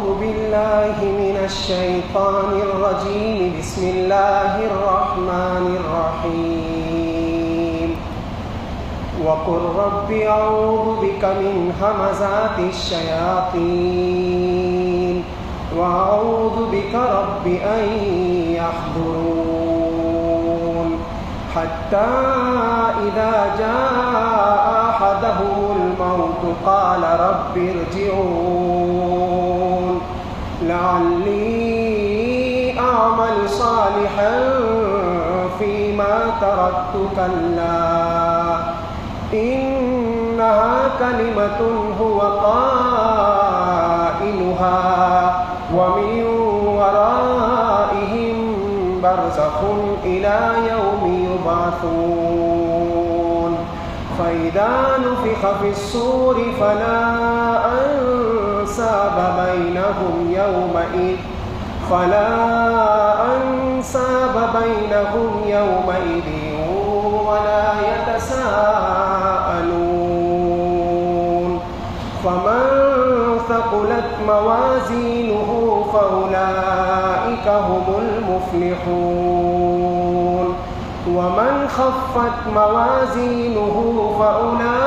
أعوذ بالله من الشيطان الرجيم. بسم الله الرحمن الرحيم. وقل رب أعوذ بك من همزات الشياطين وأعوذ بك رب أن يحضرون. حتى إذا جاء أحدهم الموت قال رب ارجعون لعلي أعمل صالحا فيما تركت كلا إنها كلمة هو قائلها ومن ورائهم برزخ إلى يوم يبعثون. فإذا نفخ في الصور فلا أنساب بينهم يومئذ ولا يتساءلون. فمن ثقلت موازينه فأولئك هم المفلحون. ومن خفت موازينه فأولئك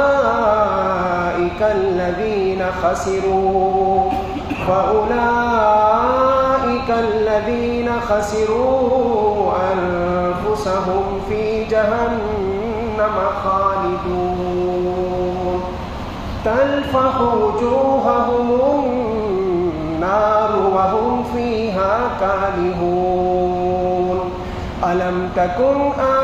الذين خسروا أنفسهم في جهنم خالدون. تلفح وجوههم النار وهم فيها كالحون. ألم تكن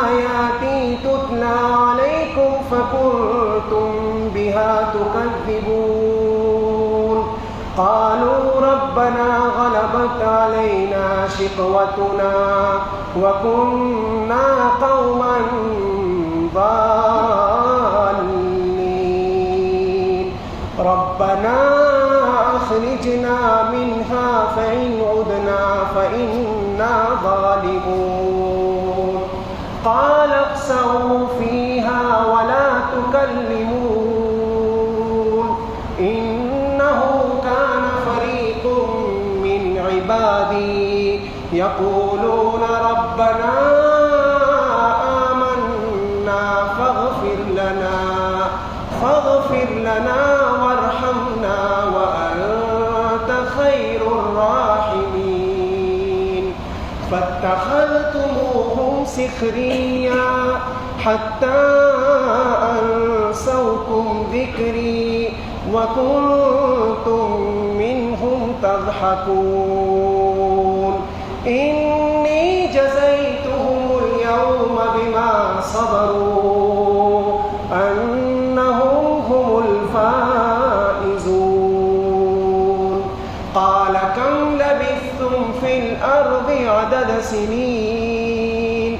آياتي تتلى عليكم فكنتم بها تكذبون. قالوا ربنا غلبت علينا شقوتنا وكنا قوما ضالين. ربنا أخرجنا منها فإن عدنا فإنا ظالمون. قال اخسئوا فيها ولا تكلمون إنه كان فريق من عبادي يقولون ربنا آمنا فاغفر لنا وارحمنا وأنت خير الراحمين. فاتخذتموهم سخريا حتى أنسوكم ذكري وكنتم منهم تضحكون. إني جزيتهم اليوم بما صبروا أنهم هم الفائزون. قال كم لبثتم في الأرض عدد سنين؟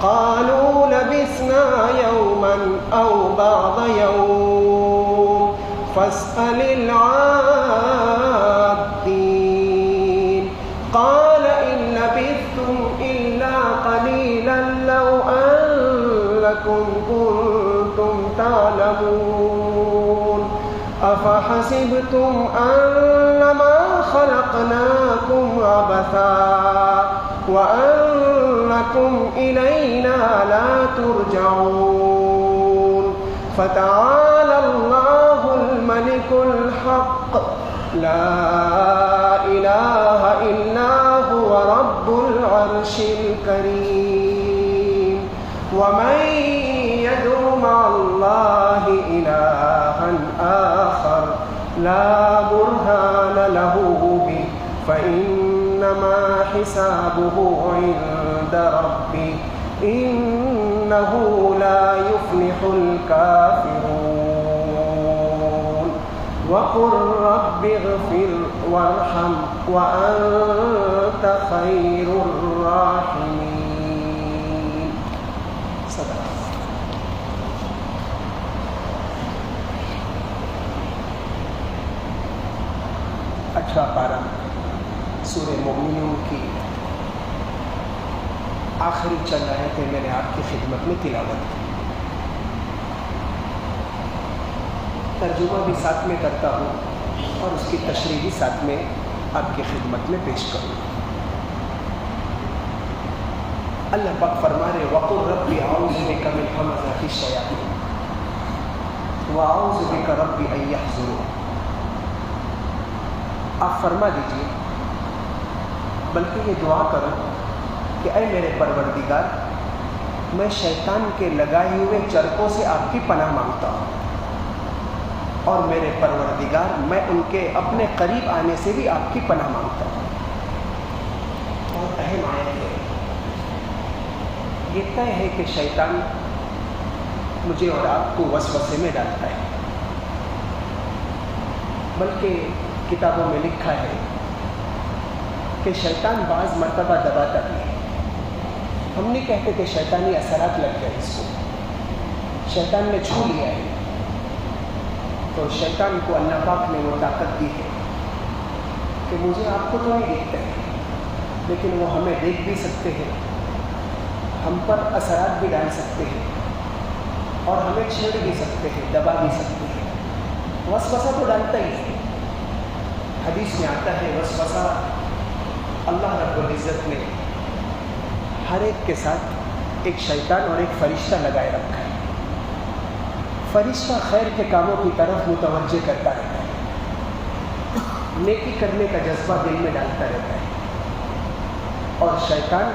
قالوا لبثنا يوما أو بعض يوم فاسأل العادين. قال إن لبثتم إلا قليلا لو أنكم كنتم تعلمون. أفحسبتم أنما خلقناكم عبثا وأنكم إلينا لا ترجعون. فتعالى الله الملك الحق لا إله إلا هو رب العرش الكريم. ومن يدع مع الله إلها آخر لا برهان له به فإنما حسابه عند ربه إنه لا يفلح الكافرون. وقل رب اغفر وارحم وأنت خير الراحمين. صدق. اچھا پارہ سورہ مومنون کی آخری چند آیتیں میں نے آپ کی خدمت میں تلاوت کی. ترجمہ بھی ساتھ میں کرتا ہوں اور اس کی تشریح بھی ساتھ میں آپ کی خدمت میں پیش کروں. اللہ پاک فرما رہے وَقُلْ رَبِّ أَعُوذُ بِكَ مِنْ هَمَزَاتِ الشَّيَاطِينِ وَأَعُوذُ بِكَ رَبِّ أَنْ يَحْضُرُونِ. آپ فرما دیجئے، بلکہ یہ دعا کرو کہ اے میرے پروردگار، میں شیطان کے لگائے ہوئے چرکوں سے آپ کی پناہ مانگتا ہوں، اور میرے پروردگار میں ان کے اپنے قریب آنے سے بھی آپ کی پناہ مانگتا ہوں. بہت اہم آیت ہے. یہ طے ہے کہ شیطان مجھے اور آپ کو وسوسے میں ڈالتا ہے، بلکہ کتابوں میں لکھا ہے کہ شیطان بعض مرتبہ دباتا بھی ہے. ہم نہیں کہتے کہ شیطانی اثرات لگ گئے، اس کو شیطان نے چھو لیا ہے، تو شیطان کو اللہ پاک نے وہ طاقت دی ہے کہ مجھے آپ کو تو نہیں دیکھتے ہیں، لیکن وہ ہمیں دیکھ بھی سکتے ہیں، ہم پر اثرات بھی ڈال سکتے ہیں، اور ہمیں چھیڑ بھی سکتے ہیں، دبا بھی سکتے ہیں. وسوسہ تو ڈالتا ہی ہے. حدیث میں آتا ہے وسوسہ اللہ رب العزت نے ہر ایک کے ساتھ ایک شیطان اور ایک فرشتہ لگائے رکھا ہے. فرشتہ خیر کے کاموں کی طرف متوجہ کرتا رہتا ہے، نیکی کرنے کا جذبہ دل میں ڈالتا رہتا ہے، اور شیطان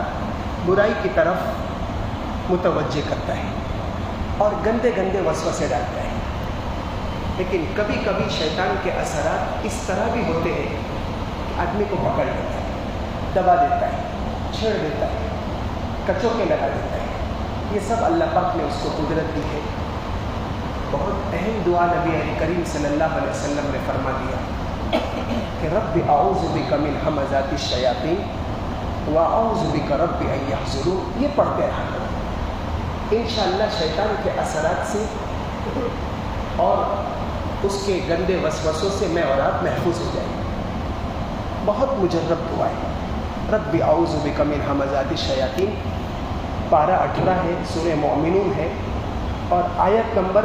برائی کی طرف متوجہ کرتا ہے اور گندے گندے وسوسے ڈالتا ہے. لیکن کبھی کبھی شیطان کے اثرات اس طرح بھی ہوتے ہیں کہ آدمی کو پکڑ لیتا ہے، دبا دیتا ہے، چھیڑ دیتا ہے، کچوکے لگا دیتا ہے. یہ سب اللہ پاک نے اس کو قدرت دی ہے. بہت اہم دعا نبی کریم صلی اللہ علیہ وسلم نے فرما دیا کہ رب اعوذ بک من ہمزات الشیاطین واعوذ بک رب ان یحضرون. یہ پڑھتے رہا کرو، انشاءاللہ شیطان کے اثرات سے اور اس کے گندے وسوسوں سے میں اور آپ محفوظ ہو جائیں. بہت مجرب دعا ہے. رب اعوذ بک من ہمزات الشیاطین، پارہ 18 ہے، سورہ مومنون ہے، اور آیت نمبر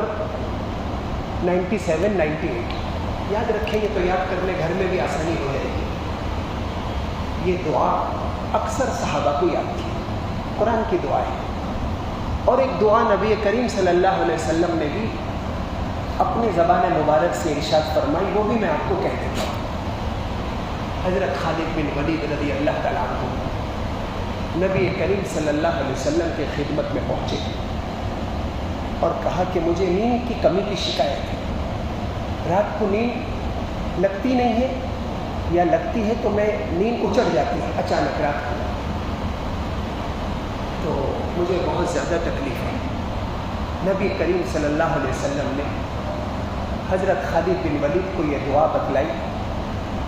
97-98. یاد رکھیں گے تو یاد کرنے گھر میں بھی آسانی ہو جائے گی. یہ دعا اکثر صحابہ کو یاد تھی، قرآن کی دعا ہے. اور ایک دعا نبی کریم صلی اللہ علیہ وسلم نے بھی اپنی زبان مبارک سے ارشاد فرمائی، وہ بھی میں آپ کو کہہ دیتا ہوں. حضرت خالد بن ولید رضی اللہ تعالیٰ عنہ نبی کریم صلی اللہ علیہ وسلم کے خدمت میں پہنچے اور کہا کہ مجھے نیند کی کمی کی شکایت ہے. رات کو نیند لگتی نہیں ہے، یا لگتی ہے تو میں نیند اچڑ جاتی ہے اچانک رات کو، تو مجھے بہت زیادہ تکلیف ہے. نبی کریم صلی اللہ علیہ وسلم نے حضرت خالد بن ولید کو یہ دعا بتلائی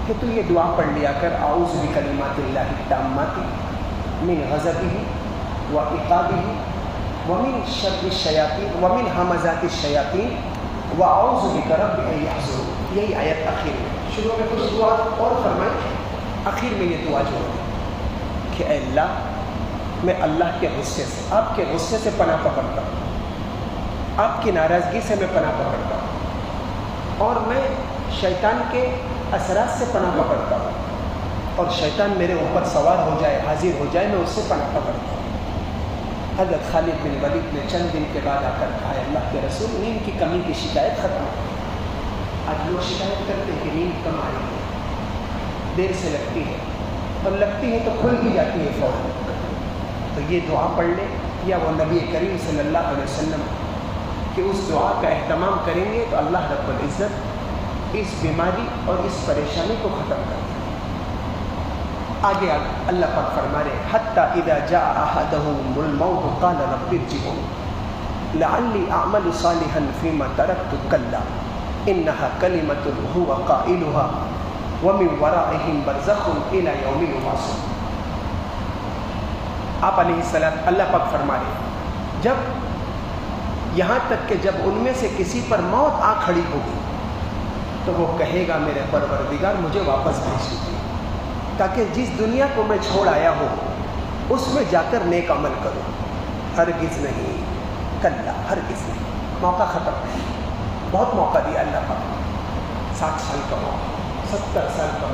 کہ تو یہ دعا پڑھ لیا کر، اعوذ بکلمات اللہ التامات من غضبہ وعقابہ ومن شر الشیاطین ومن ہمزات الشیاطین واعوذ بک رب ان یحضرون. یہی آیت آخر میں، شروع میں کچھ دعا اور فرمائی، آخر میں یہ دعا جو ہے کہ اے اللہ، میں اللہ کے غصے سے، آپ کے غصے سے پناہ پکڑتا ہوں، آپ کی ناراضگی سے میں پناہ پکڑتا ہوں، اور میں شیطان کے اثرات سے پناہ پکڑتا ہوں، اور شیطان میرے اوپر سوار ہو جائے، حاضر ہو جائے، میں اس سے پناہ پکڑتا ہوں. حضرت خالد بن ولید نے چند دن کے بعد آ کر کہا، اللہ کے رسول، نیند کی کمی کی شکایت ختم ہو. آج لوگ شکایت کرتے ہیں کہ نیند کم آ رہی ہے، دیر سے لگتی ہے، اور لگتی ہے تو کھل بھی جاتی ہے فوراً. تو یہ دعا پڑھ لیں، یا وہ نبی کریم صلی اللہ علیہ وسلم کہ اس دعا کا اہتمام کریں گے تو اللہ رب العزت اس بیماری اور اس پریشانی کو ختم کر دے. آگے اللہ پاک فرما رہے حتی اذا جاء احدهم الموت قال رب ارجعون لعلی اعمل صالحا فیما ترکت کلا انها کلمۃ هو قائلها ومن ورائهم برزخ الى یوم یبعثون. آپ علیہ السلام، اللہ پاک فرما رہے جب یہاں تک کہ جب ان میں سے کسی پر موت آ کھڑی ہوگی تو وہ کہے گا میرے پروردگار مجھے واپس بھیج دیجیے، تاکہ جس دنیا کو میں چھوڑ آیا ہوں اس میں جا کر نیک عمل کروں. ہرگز نہیں، کلا، ہرگز نہیں. موقع ختم ہے. بہت موقع دیا اللہ پاک، 60 سال کا موقع، 70 سال کا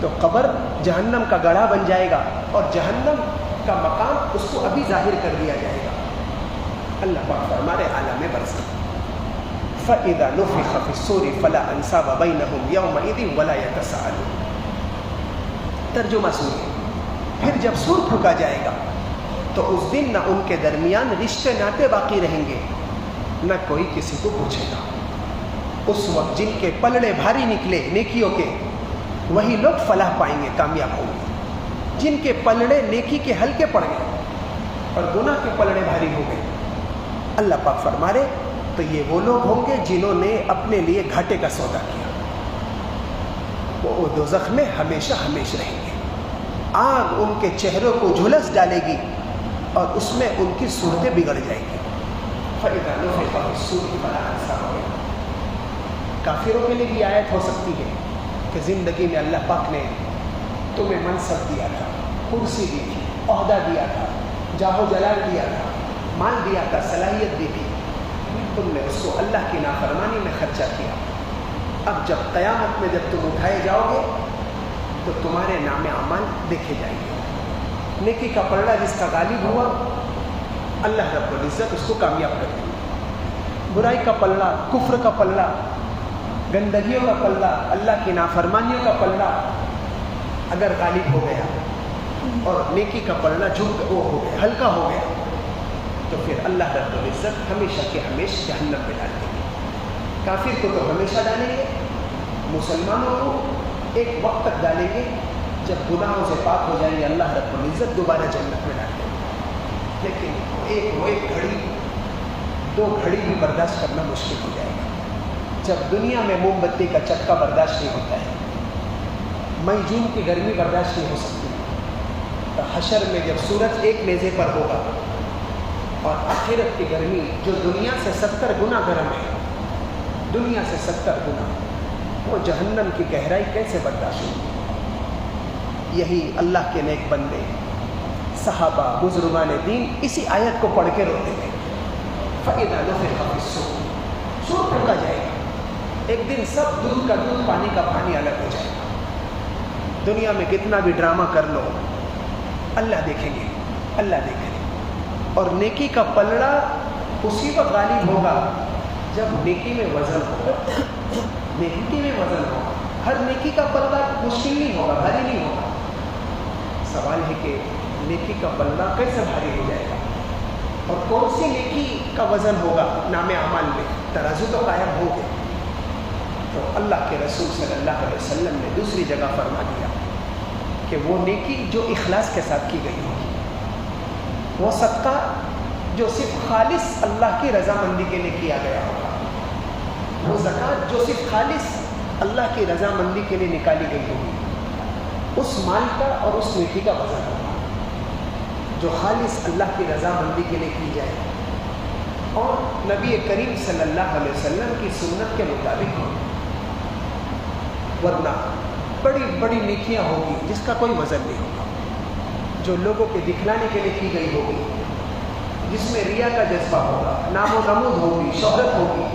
تو قبر جہنم کا گڑھا بن جائے گا اور جہنم کا مقام اس کو ابھی ظاہر کر دیا جائے گا. اللہ پاک فرمائے عالم برزخ فَإِذَا نُفِخَ فِي الصُّورِ فَلَا أَنْسَابَ بَيْنَهُمْ يَوْمَئِذٍ وَلَا يَتَسَاءَلُونَ. ترجمہ سنیے. پھر جب سور پھونکا جائے گا تو اس دن نہ ان کے درمیان رشتے ناطے باقی رہیں گے نہ کوئی کسی کو پوچھے گا. اس وقت جن کے پلڑے بھاری نکلے نیکیوں کے وہی لوگ فلاح پائیں گے, کامیاب ہوں گے. جن کے پلڑے نیکی کے ہلکے پڑ گئے اور گناہ کے پلڑے بھاری ہو گئے, اللہ پاک فرما رہے تو یہ وہ لوگ ہوں گے جنہوں نے اپنے لیے گھاٹے کا سودا کیا. وہ دوزخ میں ہمیشہ ہمیشہ رہیں گے. آگ ان کے چہروں کو جھلس ڈالے گی اور اس میں ان کی صورتیں بگڑ جائیں گی. فَإِذَا نُفِخَ فِي الصُّورِ فَلَا أَنْسَابَ بَيْنَهُمْ. کافروں کے لیے بھی آیت ہو سکتی ہے کہ زندگی میں اللہ پاک نے تمہیں منصب دیا تھا, کرسی دی تھی, عہدہ دیا تھا, جاہ و جلال دیا تھا, مال دیا تھا, صلاحیت دی تھی, تم نے اس کو اللہ کی نافرمانی میں خرچہ کیا. اب جب قیامت میں جب تم اٹھائے جاؤ گے تو تمہارے نام اعمال دیکھے جائیں گے. نیکی کا پلڑا جس کا غالب ہوا اللہ رب العزت اس کو کامیاب کر دے. برائی کا پلڑا, کفر کا پلڑا, گندگیوں کا پلڑا, اللہ کی نافرمانیوں کا پلڑا اگر غالب ہو گیا اور نیکی کا پلڑا وہ ہو گیا, ہلکا ہو گیا, تو پھر اللہ رب العزت ہمیشہ کے ہمیشہ جہنم میں ڈال دیں گے. کافر کو تو ہمیشہ ڈالیں گے, مسلمانوں کو ایک وقت تک ڈالیں گے جب گناہوں سے پاک ہو جائیں گے اللہ رب العزت دوبارہ جنت میں ڈال دیں گے. لیکن ایک گھڑی, 2 گھڑی بھی برداشت کرنا مشکل ہو جائے گا. جب دنیا میں موم بتی کا چٹکا برداشت نہیں ہوتا ہے, مئی جون کی گرمی برداشت نہیں ہو سکتی, تو حشر میں جب سورج ایک نیزے پر ہوگا اور آخرت کی گرمی جو دنیا سے 70 گنا گرم ہے, دنیا سے 70 گنا, وہ جہنم کی گہرائی کیسے برداشت ہوگی. یہی اللہ کے نیک بندے صحابہ بزرگان دین اسی آیت کو پڑھ کے روتے ہیں. فَإِذَا نُفِخَ فِي الصُّورِ, سور پھونکا جائے گا. ایک دن سب دودھ کا دودھ, پانی کا پانی الگ ہو جائے گا. دنیا میں کتنا بھی ڈرامہ کر لو اللہ دیکھیں گے, اللہ دیکھیں گے. اور نیکی کا پلڑا اسی وقت غالب ہوگا جب نیکی میں وزن ہوگا. نیکی میں وزن ہوگا. ہر نیکی کا پلڑا مشکل نہیں ہوگا, بھاری نہیں ہوگا. سوال ہے کہ نیکی کا پلڑا کیسے بھاری ہو جائے گا اور کون سی نیکی کا وزن ہوگا نام اعمال میں, ترازو تو قائم ہو گئے. تو اللہ کے رسول صلی اللہ علیہ وسلم نے دوسری جگہ فرما دیا کہ وہ نیکی جو اخلاص کے ساتھ کی گئی ہوگی, وہ صدقہ جو صرف خالص اللہ کی رضامندی کے لیے کیا گیا ہوگا, وہ زکوٰۃ جو صرف خالص اللہ کی رضامندی کے لیے نکالی گئی ہوگی, اس مال کا اور اس نیکی کا وزن ہوگا جو خالص اللہ کی رضامندی کے لیے کی جائے اور نبی کریم صلی اللہ علیہ وسلم کی سنت کے مطابق ہوگی. ورنہ بڑی بڑی نیکیاں ہوگی جس کا کوئی وزن نہیں ہوگا, جو لوگوں کے دکھلانے کے لیے کی گئی ہوگی, جس میں ریا کا جذبہ ہوگا, نام و نمود ہوگی, شہرت ہوگی,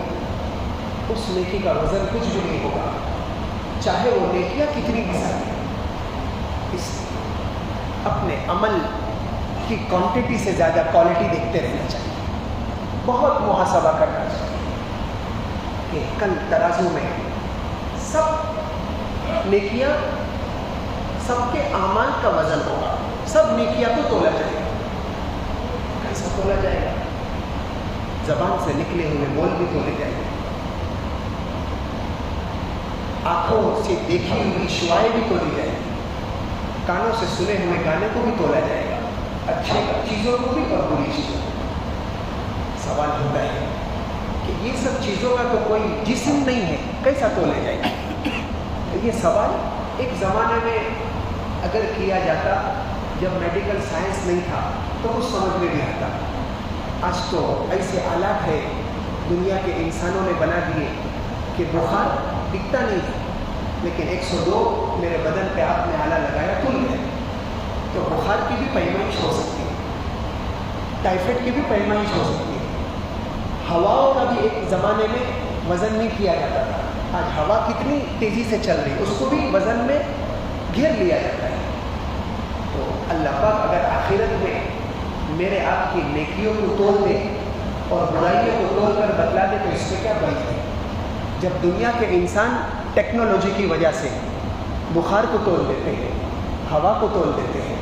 اس نیکی کا وزن کچھ بھی نہیں ہوگا, چاہے وہ نیکیاں کتنی بھی ساری. اس اپنے عمل کی کوانٹٹی سے زیادہ کوالٹی دیکھتے رہنا چاہیے. بہت محاسبہ کرنا چاہیے کہ کل ترازو میں سب نیکیاں, سب کے اعمال کا وزن ہوگا, سب نیکیاں کو تولا جائے گا. کیسا تولا جائے گا؟ زبان سے نکلے ہوئے بول بھی تولے جائیں گے, آنکھوں سے دیکھی ہوئی شعائیں بھی تولی جائیں گی, کانوں سے سنے ہوئے گانے کو بھی تولا جائے گا, اچھی چیزوں کو بھی اور بری چیزوں کو. سوال ہوتا ہے کہ یہ سب چیزوں کا تو کوئی جسم نہیں ہے, کیسا تولے جائے گا؟ یہ سوال ایک زمانے میں اگر کیا جاتا جب میڈیکل سائنس نہیں تھا تو کچھ سمجھ میں نہیں آتا. آج تو ایسے آلات ہے دنیا کے انسانوں نے بنا دیے کہ بخار دکھتا نہیں ہے, لیکن 102 میرے بدن پہ آپ نے آلہ لگایا تل گیا. تو بخار کی بھی پیمائش ہو سکتی ہے, ٹائیفائڈ کی بھی پیمائش ہو سکتی ہے. ہواؤں کا بھی ایک زمانے میں وزن نہیں کیا جاتا تھا, آج ہوا کتنی تیزی سے چل رہی ہے, اس کو بھی وزن میں گھیر لیا جاتا ہے. تو اللہ پاک اگر آخرت میں میرے آپ کی نیکیوں کو تول دے اور برائیوں کو تول کر بتلا دے تو اس میں کیا بڑی ہے. جب دنیا کے انسان ٹیکنالوجی کی وجہ سے بخار کو تول دیتے ہیں, ہوا کو تول دیتے ہیں,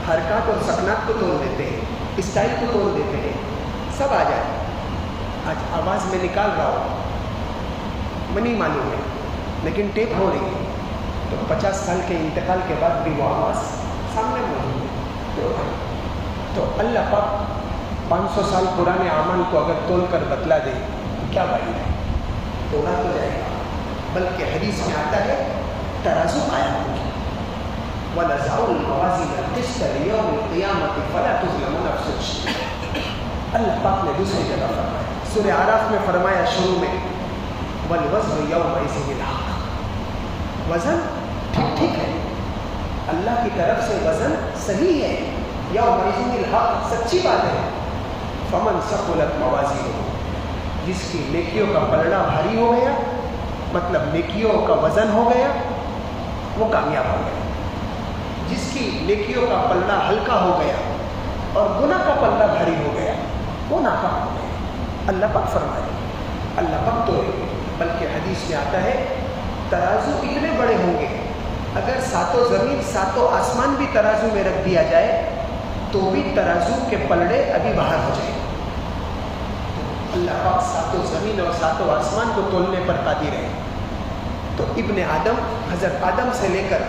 حرکات اور سکنات کو تول دیتے ہیں, اسٹائل کو تول دیتے ہیں, سب آ جائے. آج آواز میں نکال رہا ہوں, میں نہیں معلوم ہے لیکن ٹیپ ہو رہی ہے, تو 50 سال کے انتقال کے بعد بھی وہ آواز سامنے موجود ہے. تو اللہ پاک 500 سال پرانے اعمال کو اگر تول کر بتلا دے کیا بھائی ہے, توڑا تو جائے گا. بلکہ حدیث میں آتا ہے ترازو قائم ہوگی. وَنَزَعُ الْمَوَازِينَ الْقِسْطَ لِيَوْمِ الْقِيَامَةِ فَلَا تُظْلَمُ نَفْسٌ شَيْئًا. اللہ پاک نے دوسری جگہ فرمایا, سورہ اعراف میں فرمایا شروع میں وَالْوَزْنُ يَوْمَئِذٍ الْحَقُّ. وزن ٹھیک ہے, اللہ کی طرف سے وزن صحیح ہے. یومئذ الحق, سچی بات ہے. فمن ثقلت موازینہ, جس کی نیکیوں کا پلڑا بھاری ہو گیا, مطلب نیکیوں کا وزن ہو گیا, وہ کامیاب ہو گیا. جس کی نیکیوں کا پلڑا ہلکا ہو گیا اور گناہ کا پلڑا بھاری ہو گیا, وہ ناکام ہو گیا. اللہ پاک فرمائے, اللہ پاک تو بلکہ حدیث میں آتا ہے ترازو اتنے بڑے ہوں گے, اگر ساتوں زمین ساتوں آسمان بھی ترازو میں رکھ دیا جائے تو بھی ترازو کے پلڑے ابھی باہر ہو جائیں. اللہ پاک ساتوں زمین اور ساتوں آسمان کو تولنے پر قادر ہے. تو ابن آدم, حضرت آدم سے لے کر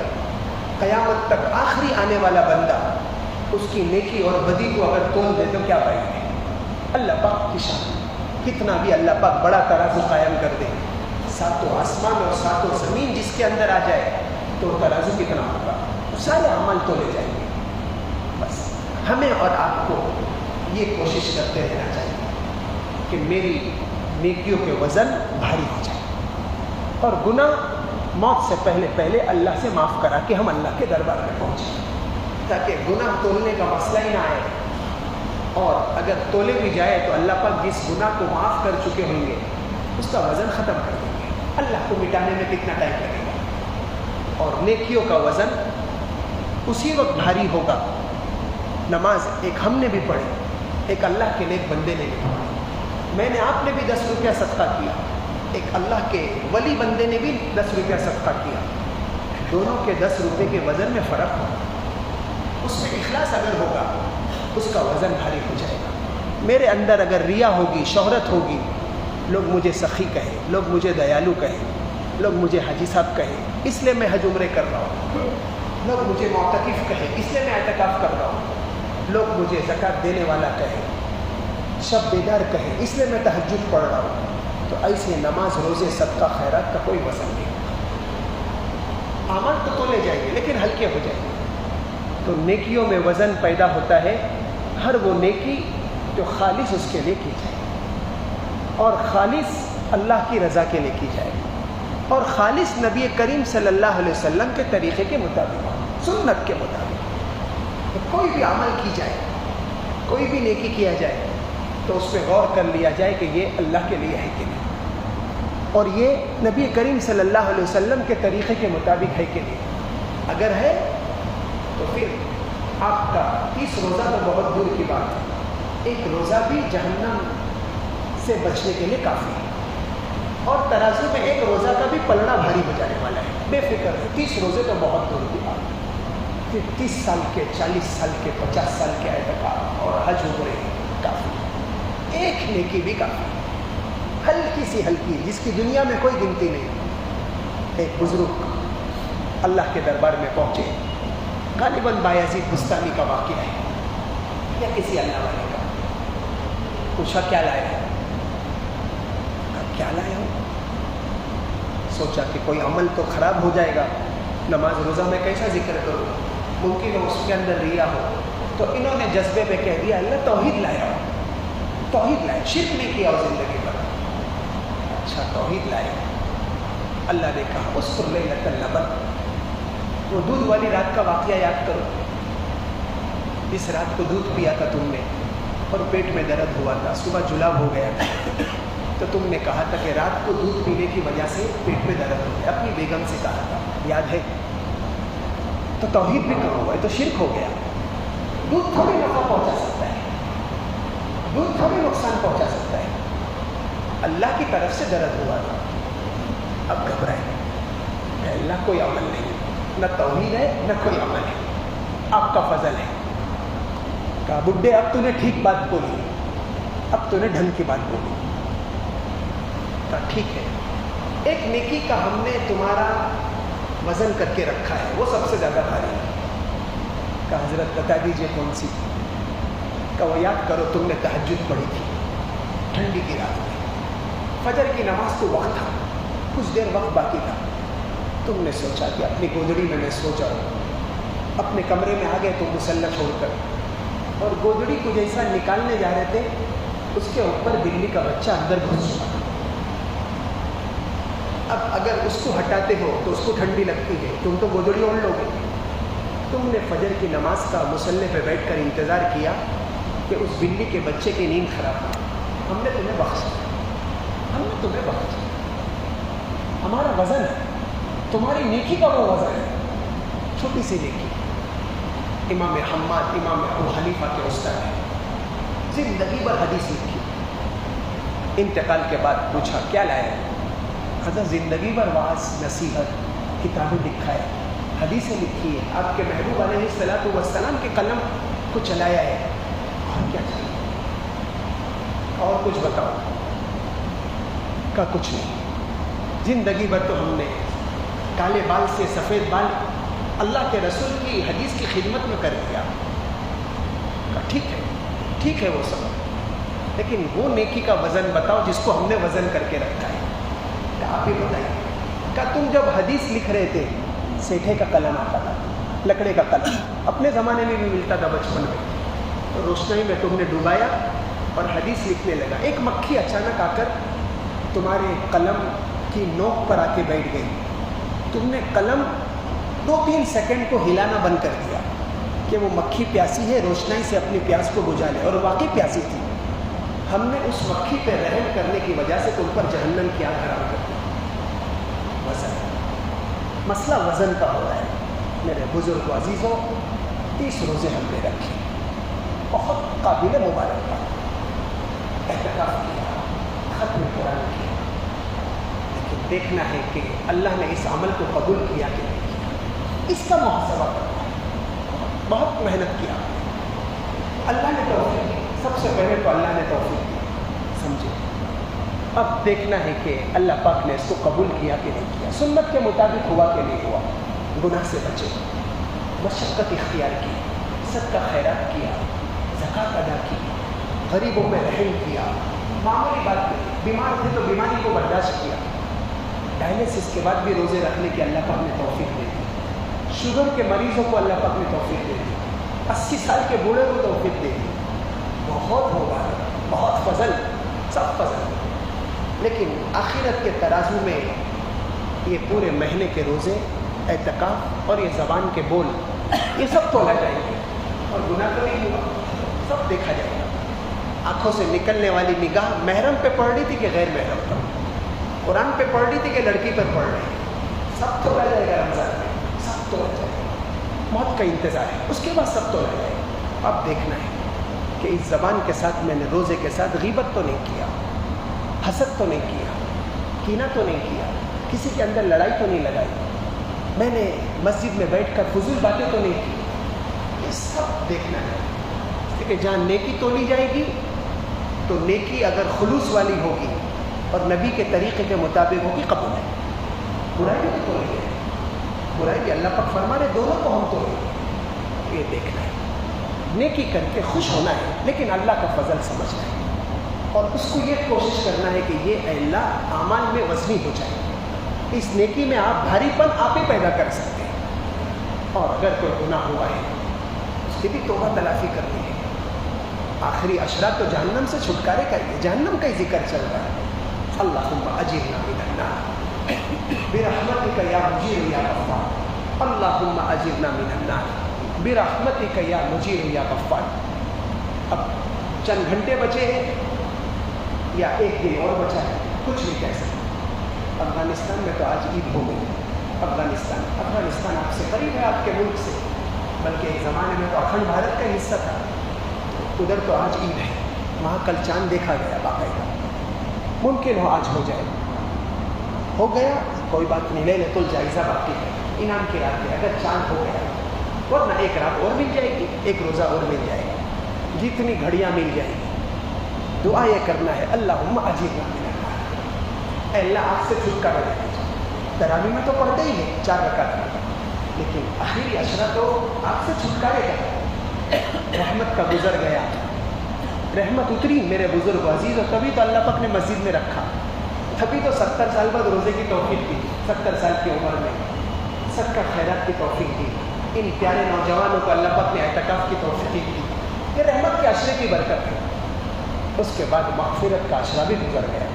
قیامت تک آخری آنے والا بندہ, اس کی نیکی اور بدی کو اگر تول دے تو کیا بھائی ہے. اللہ پاک کی شان, کتنا بھی اللہ پاک بڑا ترازو قائم کر دے, ساتوں آسمان اور ساتوں زمین جس کے اندر آ جائے تو ترازو کتنا ہوگا, سارے عمل تولے جائیں گے. بس ہمیں اور آپ کو یہ کوشش کرتے رہنا چاہیے کہ میری نیکیوں کے وزن بھاری ہو جائے اور گناہ موت سے پہلے اللہ سے معاف کرا کہ ہم اللہ کے دربار میں پہنچیں, تاکہ گناہ تولنے کا مسئلہ ہی نہ آئے. اور اگر تولے بھی جائے تو اللہ پاک جس گناہ کو معاف کر چکے ہوں گے اس کا وزن ختم کر دیں گے. اللہ کو مٹانے میں کتنا ٹائم لگے گا. اور نیکیوں کا وزن اسی وقت بھاری ہوگا. نماز ایک ہم نے بھی پڑھی, ایک اللہ کے نیک بندے نے بھی پڑھی, میں نے آپ نے بھی 10 روپیہ صدقہ کیا, ایک اللہ کے ولی بندے نے بھی 10 روپیہ صدقہ کیا. دونوں کے 10 روپے کے وزن میں فرق ہوگا. اس میں اخلاص اگر ہوگا اس کا وزن بھاری ہو جائے گا. میرے اندر اگر ریا ہوگی, شہرت ہوگی, لوگ مجھے سخی کہیں, لوگ مجھے دیالو کہیں, لوگ مجھے حاجی صاحب کہیں اس لیے میں حج عمرے کر رہا ہوں, لوگ مجھے معتکف کہیں اس لیے میں اعتکاف کر رہا ہوں, لوگ مجھے زکوٰۃ دینے والا کہیں, شب بیدار کہیں اس لیے میں تہجد پڑھ رہا ہوں, تو ایسے نماز, روزے, صدقہ, خیرات کا کوئی وزن نہیں. اعمال تو تولے جائیں گے لیکن ہلکے ہو جائیں گے. تو نیکیوں میں وزن پیدا ہوتا ہے, ہر وہ نیکی جو خالص اس کے لیے کی جائے اور خالص اللہ کی رضا کے لیے کی جائے اور خالص نبی کریم صلی اللہ علیہ وسلم کے طریقے کے مطابق, سنت کے مطابق. تو کوئی بھی عمل کی جائے, کوئی بھی نیکی کیا جائے تو اس پہ غور کر لیا جائے کہ یہ اللہ کے لیے ہے کہ نہیں, اور یہ نبی کریم صلی اللہ علیہ وسلم کے طریقے کے مطابق ہے کہ نہیں. اگر ہے تو پھر آپ کا 30 روزہ تو بہت دور کی بات ہے, ایک روزہ بھی جہنم سے بچنے کے لیے کافی ہے. اور ترازو میں ایک روزہ کا بھی پلڑا بھاری ہو جانے والا ہے, بے فکر ہے. 30 روزے تو بہت دور کی بات ہے. پھر 30 سال کے, 40 سال کے, 50 سال کے اعتکاف اور حج عمرے کافی, ایک نیکی بھی کافی, ہلکی سی ہلکی جس کی دنیا میں کوئی گنتی نہیں. ایک بزرگ اللہ کے دربار میں پہنچے, غالباً بایزید بستانی کا واقعہ ہے یا کسی اللہ والے کا. پوچھا کیا لائے ہیں, کیا لائے ہو. سوچا کہ کوئی عمل تو خراب ہو جائے گا, نماز روزہ میں کیسا ذکر کروں, ممکن ہو اس کے اندر ریا ہو. تو انہوں نے جذبے میں کہہ دیا اللہ توحید لایا ہو, توحید لائے, شرک نہیں کیا ہو زندگی پر. اچھا توحید لائے. اللہ نے کہا اس پر لیلۃ اللبن, وہ دودھ والی رات کا واقعہ یاد کرو. اس رات کو دودھ پیا تھا تم نے اور پیٹ میں درد ہوا تھا, صبح جلاب ہو گیا تھا, تو تم نے کہا تھا کہ رات کو دودھ پینے کی وجہ سے پیٹ میں درد ہو گیا. اپنی بیگم سے کہا تھا, یاد ہے. تو توحید بھی کہاں ہوا؟ تو شرک ہو گیا. دودھ تھوڑی نفع پہنچا سکتا ہے, دودھ تھوڑی نقصان پہنچا سکتا ہے. اللہ کی طرف سے درد ہوا تھا, اب گھبرائے. اللہ کوئی عمل نہیں, نہ توحید ہے نہ کوئی عمل ہے, آپ کا فضل ہے. کہا بڈھے اب تو نے ٹھیک بات بولی, اب تو نے ڈھنگ کی بات بولی. کہا ٹھیک ہے, ایک نیکی کا ہم نے تمہارا وزن کر کے رکھا ہے, وہ سب سے زیادہ بھاری ہے. کہا حضرت بتا دیجئے کون سی؟ کہا وہ یاد کرو تم نے تہجد پڑھی تھی ٹھنڈی کی رات میں, فجر کی نماز کو وقت تھا, کچھ دیر وقت باقی تھا, تم نے سوچا کہ اپنی گودڑی میں سو جاؤں, اپنے کمرے میں آ گئے تم مسلح چھوڑ کر, اور گودڑی کو جیسا نکالنے جا رہے تھے اس کے اوپر بلی کا بچہ اندر گھس چکا. اب اگر اس کو ہٹاتے ہو تو اس کو ٹھنڈی لگتی ہے, تم تو گودڑی اوڑھ لو گے. تم نے فجر کی نماز کا مسلح پہ بیٹھ کر انتظار کیا کہ اس بلی کے بچے کی نیند خراب ہو. ہم نے تمہیں بخشا, ہم نے تمہیں بخشا. ہمارا وزن ہے, تمہاری نیکی کا وہ وزن ہے, چھوٹی سی نیکی. امام حماد امام ابو حنیفہ کے استاد ہیں, زندگی بھر حدیث لکھی. انتقال کے بعد پوچھا کیا لائے؟ حضرت زندگی بھر واعظ نصیحت کتابیں لکھا ہے, حدیثیں لکھی ہے, آپ کے محبوب علیہ الصلوۃ والسلام کے قلم کو چلایا ہے, اور کیا چاہیے؟ اور کچھ بتاؤ. کا کچھ نہیں, زندگی بھر تو ہم نے کالے بال سے سفید بال اللہ کے رسول کی حدیث کی خدمت میں کر دیا. ٹھیک ہے, ٹھیک ہے وہ سب, لیکن وہ نیکی کا وزن بتاؤ جس کو ہم نے وزن کر کے رکھا ہے. آپ ہی بتائیے. کہ تم جب حدیث لکھ رہے تھے سیٹھے کا قلم آتا تھا, لکڑے کا قلم, اپنے زمانے میں بھی ملتا تھا بچپن میں, تو روشنائی میں تم نے ڈوبایا اور حدیث لکھنے لگا. ایک مکھی اچانک آ کر تمہارے قلم کی نوک پر آ کے بیٹھ گئی. تم نے قلم 2-3 سیکنڈ کو ہلانا بند کر دیا کہ وہ مکھی پیاسی ہے, روشنائی سے اپنی پیاس کو بجھا لے, اور واقعی پیاسی تھی. ہم نے اس مکھی پہ رحم کرنے کی وجہ سے تم پر جہنم کی آگ حرام کر دی. وزن, مسئلہ وزن کا ہو رہا ہے. میرے بزرگ عزیزوں, 30 روزے ہم نے رکھے, بہت قابل مبارکباد. اعتکاف کیا, ختم قرآن کیا, لیکن دیکھنا ہے کہ اللہ نے اس عمل کو قبول کیا کہ نہیں کیا. اس کا محاسبہ کرنا ہے. بہت محنت کیا, اللہ نے توفیق دی. سب سے پہلے تو اللہ نے توفیق دی, سمجھے. اب دیکھنا ہے کہ اللہ پاک نے اس کو قبول کیا کہ نہیں کیا, سنت کے مطابق ہوا کہ نہیں ہوا. گناہ سے بچے, مشقت اختیار کی, صدقہ خیرات کیا, زکوٰۃ ادا کی, غریبوں میں رحم کیا, معمولی بات نہیں, بیمار تھے تو بیماری کو برداشت کیا. ڈائلسس کے بعد بھی روزے رکھنے کی اللہ پاک نے توفیق دے دی. شوگر کے مریضوں کو اللہ پاک نے توفیق دے دی. 80 سال کے بوڑھے کو توفیق دے دی. بہت ہوگا, بہت فضل, سب فضل. لیکن آخرت کے ترازو میں یہ پورے مہینے کے روزے, اعتکاف اور یہ زبان کے بول, یہ سب تولا جائیں گے. اور گناہ تو نہیں ہوا, سب دیکھا جائے گا. آنکھوں سے نکلنے والی نگاہ محرم پہ پڑ رہی تھی کہ غیر محرم پر, قرآن پہ پڑھ رہی تھی کہ لڑکی پر پڑھ رہی تھی, سب تولا جائے گا رمضان میں, سب تولا جائے گا. موت کا انتظار ہے, اس کے بعد سب تولا جائے گا. اب دیکھنا ہے کہ اس زبان کے ساتھ میں نے روزے کے ساتھ غیبت تو نہیں کیا, حسد تو نہیں کیا, کینہ تو نہیں کیا, کسی کے اندر لڑائی تو نہیں لگائی, میں نے مسجد میں بیٹھ کر فضول باتیں تو نہیں کی. یہ سب دیکھنا ہے کہ جہاں نیکی تولی جائے گی تو نیکی اگر خلوص والی ہوگی اور نبی کے طریقے کے مطابق ہوگی, قبول ہے. برائی بھی تو تولی ہے, برائی بھی اللہ پاک فرما رہے دونوں کو ہم توڑیں. یہ دیکھنا ہے, نیکی کر کے خوش ہونا ہے, لیکن اللہ کا فضل سمجھنا ہے, اور اس کو یہ کوشش کرنا ہے کہ یہ اے اللہ اعمال میں وزنی ہو جائے. اس نیکی میں آپ بھاری پن آپ ہی پیدا کر سکتے ہیں. اور اگر کوئی گناہ ہوا ہے اس کی بھی توبہ تلافی کرنی ہے. آخری اشرا تو جہنم سے چھٹکارے کا ہی ہے, جہنم کا ہی ذکر چل رہا ہے. اللہم اجرنا من النار برحمتک یا مجیر یا غفار, اللہم اجرنا من النار برحمتک یا مجیر یا غفار. اب چند گھنٹے بچے ہیں یا ایک دن اور بچا ہے, کچھ نہیں کہہ سکتے. افغانستان میں تو آج عید ہو گئی, افغانستان آپ سے قریب ہے، آپ کے ملک سے، بلکہ ایک زمانے میں تو اکھنڈ بھارت کا حصہ تھا. ادھر تو آج عید ہے، وہاں کل چاند دیکھا گیا باقاعدہ. ممکن ہو آج ہو جائے، ہو گیا کوئی بات نہیں، لے تو جائزہ باقی ہے، انعام کی رات ہے. اگر چاند ہو گیا ورنہ ایک رات اور مل جائے گی، ایک روزہ اور مل جائے گا، جتنی گھڑیاں مل جائیں گی. دعا یہ کرنا ہے اللہم اجرنا من النار، اے اللہ آگ سے چھٹکارا دے دیجیے. تراویح میں تو پڑھتے ہی ہیں 4 رکعت میں، لیکن آخری عشرہ تو آگ سے چھٹکارے کا. رحمت کا گزر گیا، رحمت اتری میرے بزرگ عزیز، اور تبھی تو اللہ پاک نے مسجد میں رکھا. تبھی تو 70 سال بعد روزے کی توفیق دی، 70 سال کی عمر میں صدقہ خیرات کی توفیق دی. ان پیارے نوجوانوں کو اللہ پاک نے اعتکاف کی توفیق دی. یہ رحمت کے عشرے کی برکت ہے. اس کے بعد مغفرت کا عشرہ بھی گزر گیا.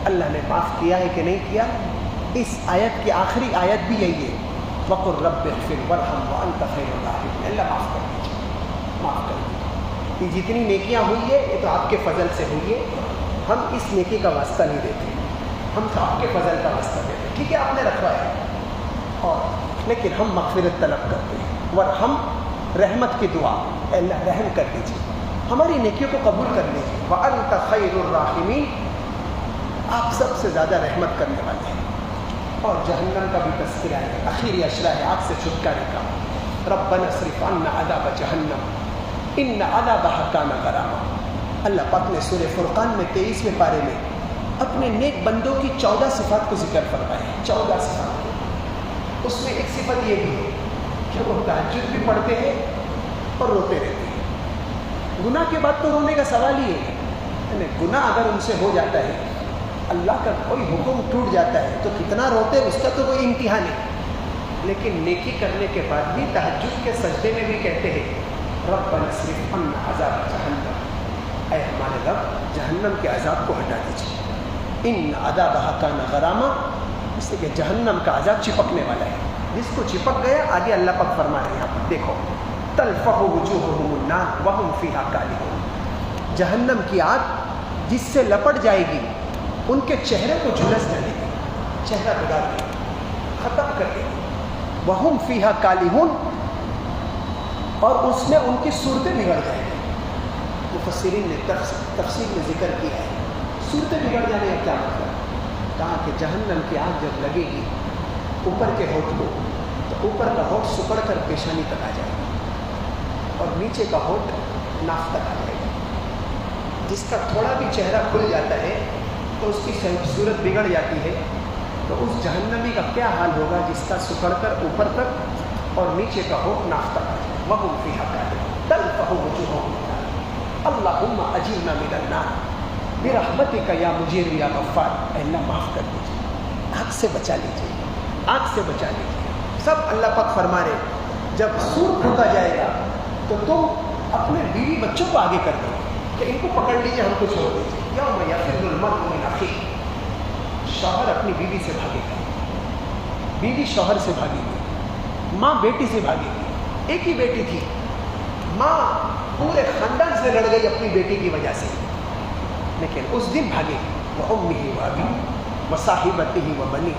اللہ نے معاف کیا ہے کہ نہیں کیا؟ اس آیت کی آخری آیت بھی یہی ہے، وَقُلْ رَبِّ اغْفِرْ وَارْحَمْ وَأَنْتَ خَيْرُ الرَّاحِمِينَ. اللہ معاف کر دیجیے، معاف کر دیجیے. یہ جتنی نیکیاں ہوئی ہے یہ تو آپ کے فضل سے ہوئی ہے. ہم اس نیکی کا واسطہ نہیں دیتے، ہم تو آپ کے فضل کا واسطہ دیتے. ٹھیک ہے آپ نے رکھوایا اور لیکن ہم مغفرت طلب کرتے ہیں. ورحم، رحمت کی دعا، اے اللہ رحم کر دیجیے، ہماری نیکیوں کو قبول کر لیجیے. وَأَنْتَ خَيْرُ الرَّاحِمِينَ، آپ سب سے زیادہ رحمت کرنے والے ہیں. اور جہنم کا بھی تذکرہ ہے، آخری عشرہ ہے آگ سے چھٹکارے کا. رَبَّنَا اصْرِفْ عَنَّا عَذَابَ جَهَنَّمَ إِنَّ عَذَابَهَا كَانَ غَرَامًا. اللہ پاک نے سورہ فرقان میں 23ویں پارے میں اپنے نیک بندوں کی 14 صفات کو ذکر فرمایا ہے. 14 صفات. اس میں ایک صفت یہ بھی ہے کہ وہ تہجد بھی پڑھتے ہیں اور روتے رہتے ہیں. گناہ کے بعد تو رونے کا سوال ہی ہے، یعنی گناہ اگر ان سے ہو جاتا ہے، اللہ کا کوئی حکم ٹوٹ جاتا ہے تو کتنا روتے، اس کا تو کوئی امتحان نہیں. لیکن نیکی کرنے کے بعد بھی تہجد کے سجدے میں بھی کہتے ہیں ربنا اصرف عنا عذاب جہنم، اے ہمارے رب جہنم کے عذاب کو ہٹا دیجیے. ان عذابها کان غراما، اس لیے کہ جہنم کا عذاب چپکنے والا ہے. جس کو چپک گیا، آگے اللہ پاک فرما رہے ہیں یہاں پر دیکھو، تلفح وجوہهم النار وهم فيها كالحون. جہنم کی آگ جس سے لپٹ جائے گی ان کے چہرے کو جھلس ڈالے گی، چہرہ بگاڑ دے گی، ختم کر دے گی. وَهُمْ فِيهَا كَالِحُونَ، اور اس میں ان کی صورتیں بگڑ جائیں گی. مفسرین نے تفسیر میں ذکر کیا ہے صورتیں بگڑ جانے کا کیا مطلب. کہا کہ جہنم کی آگ جب لگے گی اوپر کے ہونٹ کو، تو اوپر کا ہونٹ سکڑ کر پیشانی تک آ جائے گا اور نیچے کا ہونٹ ناف تک آ جائے گا. جس کا تھوڑا بھی چہرہ کھل جاتا ہے تو اس کی صورت بگڑ جاتی ہے. تو اس جہنمی کا کیا حال ہوگا جس کا سکڑ کر اوپر تک اور نیچے کا ہونٹ ناف تک آ جائے. وَهُمْ فِيهَا كَالِحُونَ تَلْفَحُ وُجُوهُهُمُ النَّارُ اللَّهُمَّ أَجِرْنَا مِنَ النَّارِ بِرَحْمَتِكَ يَا مُجِيرُ يَا غَفَّارُ. اے اللہ معاف کر دیجیے، آگ سے بچا لیجیے، آگ سے بچا لیجیے. سب اللہ پاک فرما رہے جب سور پھونکا جائے گا تو تم اپنے بیوی بچوں کو آگے کر دو کہ ان کو پکڑ لیجیے، ہم کو چھوڑ دیجیے. یوم یفر المرء من اخیہ، شوہر اپنی بیوی سے بھاگے گا، بیوی شوہر سے بھاگے گی، ماں بیٹی سے بھاگے گی. ایک ہی بیٹی تھی، ماں پورے خاندان سے لڑ گئی اپنی بیٹی کی وجہ سے، لیکن اس دن بھاگے گی. وَأُمِّهِ وَأَبِيهِ وَصَاحِبَتِهِ وَبَنِيهِ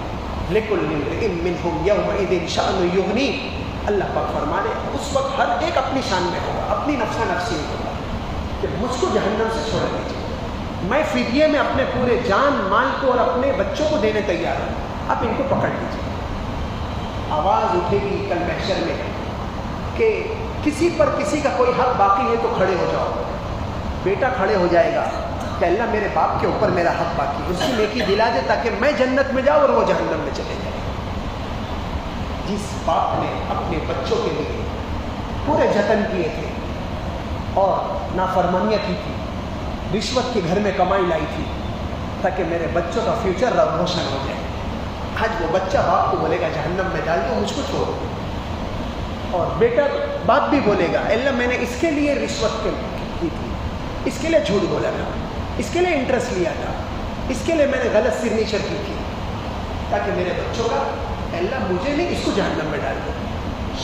لِكُلِّ امْرِئٍ مِّنْهُمْ يَوْمَئِذٍ شَأْنٌ يُغْنِيهِ. اللہ پاک فرما رہے اس وقت ہر ایک اپنی شان میں ہوگا، اپنی نفسا نفسی میں ہوگا کہ مجھ کو جہنم سے چھوڑ دیجیے، میں فدیے میں اپنے پورے جان مال کو اور اپنے بچوں کو دینے تیار ہوں، آپ ان کو پکڑ لیجیے. آواز اٹھے گی کل محشر میں کہ کسی پر کسی کا کوئی حق باقی ہے تو کھڑے ہو جاؤ. بیٹا کھڑے ہو جائے گا کہ اللہ میرے باپ کے اوپر میرا حق باقی ہے، اس کی نیکی دلا دے تاکہ میں جنت میں جاؤں اور وہ جہنم میں چلے جائے. جس باپ نے اپنے بچوں کے لیے پورے جتن کیے تھے اور نافرمانیاں کی تھی، رشوت کے گھر میں کمائی لائی تھی تاکہ میرے بچوں کا فیوچر روشن ہو جائے، آج وہ بچہ باپ کو بولے گا جہنم میں ڈال دو، مجھ کو چھوڑ دو. اور بیٹا باپ بھی بولے گا اللہ میں نے اس کے لیے رشوت کی تھی، اس کے لیے جھوٹ بولا تھا، اس کے لیے انٹرسٹ لیا تھا، اس کے لیے میں نے غلط سگنیچر کی تھی تاکہ میرے بچوں کا اللہ مجھے نہیں اس کو جہنم میں ڈال دو.